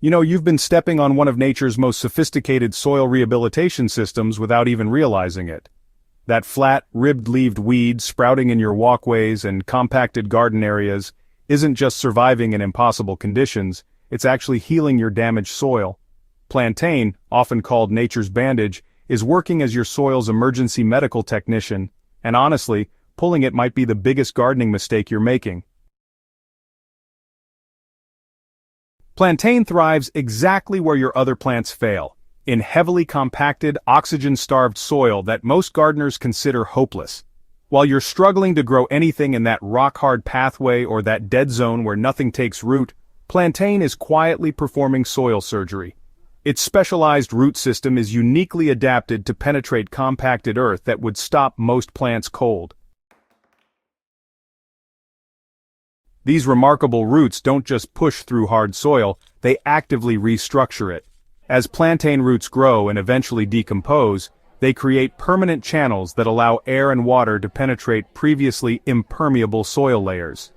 You've been stepping on one of nature's most sophisticated soil rehabilitation systems without even realizing it. That flat, ribbed-leaved weed sprouting in your walkways and compacted garden areas isn't just surviving in impossible conditions, it's actually healing your damaged soil. Plantain, often called nature's bandage, is working as your soil's emergency medical technician, and honestly, pulling it might be the biggest gardening mistake you're making. Plantain thrives exactly where your other plants fail, in heavily compacted, oxygen-starved soil that most gardeners consider hopeless. While you're struggling to grow anything in that rock-hard pathway or that dead zone where nothing takes root, plantain is quietly performing soil surgery. Its specialized root system is uniquely adapted to penetrate compacted earth that would stop most plants cold. These remarkable roots don't just push through hard soil, they actively restructure it. As plantain roots grow and eventually decompose, they create permanent channels that allow air and water to penetrate previously impermeable soil layers.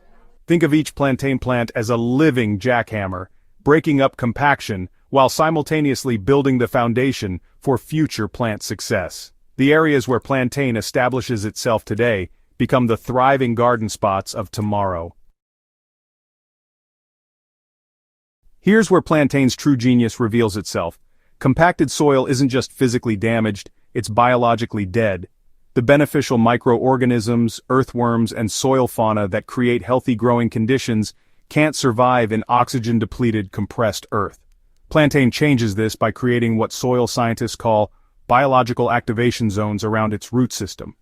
Think of each plantain plant as a living jackhammer, breaking up compaction while simultaneously building the foundation for future plant success. The areas where plantain establishes itself today become the thriving garden spots of tomorrow. Here's where plantain's true genius reveals itself. Compacted soil isn't just physically damaged, it's biologically dead. The beneficial microorganisms, earthworms, and soil fauna that create healthy growing conditions can't survive in oxygen-depleted, compressed earth. Plantain changes this by creating what soil scientists call biological activation zones around its root system.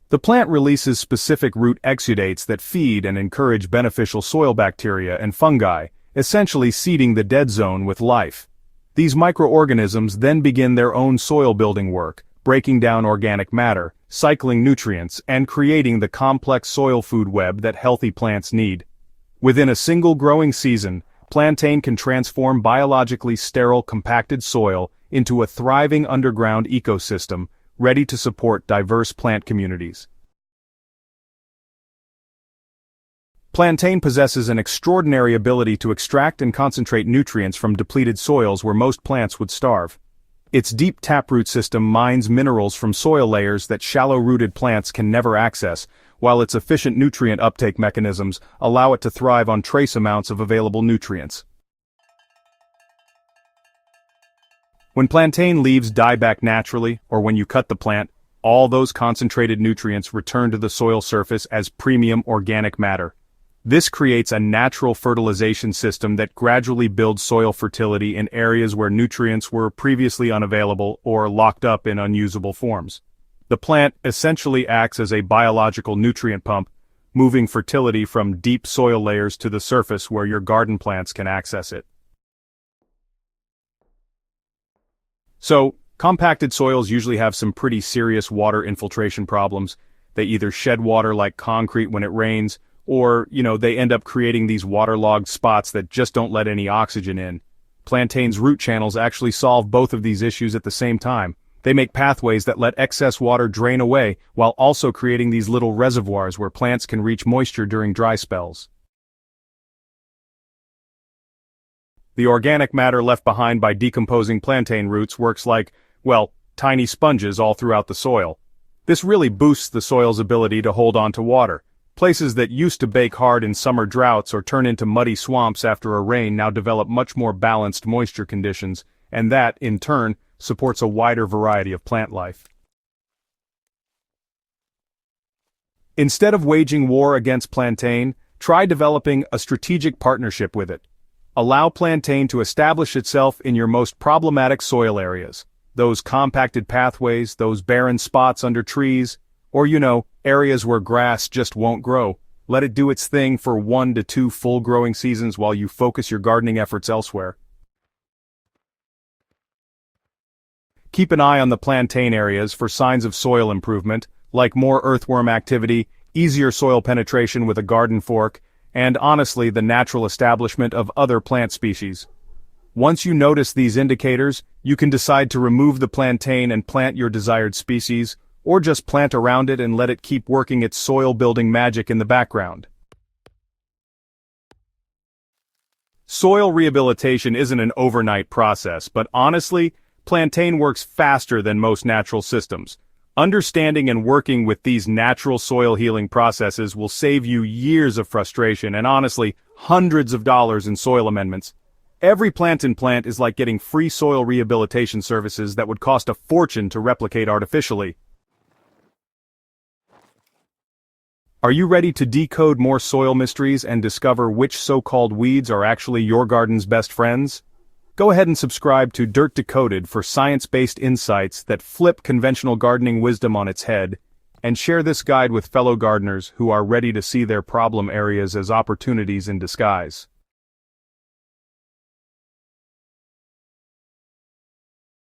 The plant releases specific root exudates that feed and encourage beneficial soil bacteria and fungi, essentially seeding the dead zone with life. These microorganisms then begin their own soil-building work, breaking down organic matter, cycling nutrients, and creating the complex soil food web that healthy plants need. Within a single growing season, plantain can transform biologically sterile compacted soil into a thriving underground ecosystem, ready to support diverse plant communities. Plantain possesses an extraordinary ability to extract and concentrate nutrients from depleted soils where most plants would starve. Its deep taproot system mines minerals from soil layers that shallow-rooted plants can never access, while its efficient nutrient uptake mechanisms allow it to thrive on trace amounts of available nutrients. When plantain leaves die back naturally, or when you cut the plant, all those concentrated nutrients return to the soil surface as premium organic matter. This creates a natural fertilization system that gradually builds soil fertility in areas where nutrients were previously unavailable or locked up in unusable forms. The plant essentially acts as a biological nutrient pump, moving fertility from deep soil layers to the surface where your garden plants can access it. So, compacted soils usually have some pretty serious water infiltration problems. They either shed water like concrete when it rains, or, they end up creating these waterlogged spots that just don't let any oxygen in. Plantain's root channels actually solve both of these issues at the same time. They make pathways that let excess water drain away, while also creating these little reservoirs where plants can reach moisture during dry spells. The organic matter left behind by decomposing plantain roots works like, tiny sponges all throughout the soil. This really boosts the soil's ability to hold on to water. Places that used to bake hard in summer droughts or turn into muddy swamps after a rain now develop much more balanced moisture conditions, and that, in turn, supports a wider variety of plant life. Instead of waging war against plantain, try developing a strategic partnership with it. Allow plantain to establish itself in your most problematic soil areas, those compacted pathways, those barren spots under trees, or areas where grass just won't grow. Let it do its thing for 1 to 2 full growing seasons while you focus your gardening efforts elsewhere. Keep an eye on the plantain areas for signs of soil improvement, like more earthworm activity, easier soil penetration with a garden fork, and honestly the natural establishment of other plant species. Once you notice these indicators, you can decide to remove the plantain and plant your desired species, or just plant around it and let it keep working its soil-building magic in the background. Soil rehabilitation isn't an overnight process, but honestly, plantain works faster than most natural systems. Understanding and working with these natural soil healing processes will save you years of frustration and honestly, hundreds of dollars in soil amendments. Every plantain plant is like getting free soil rehabilitation services that would cost a fortune to replicate artificially. Are you ready to decode more soil mysteries and discover which so-called weeds are actually your garden's best friends? Go ahead and subscribe to Dirt Decoded for science-based insights that flip conventional gardening wisdom on its head, and share this guide with fellow gardeners who are ready to see their problem areas as opportunities in disguise.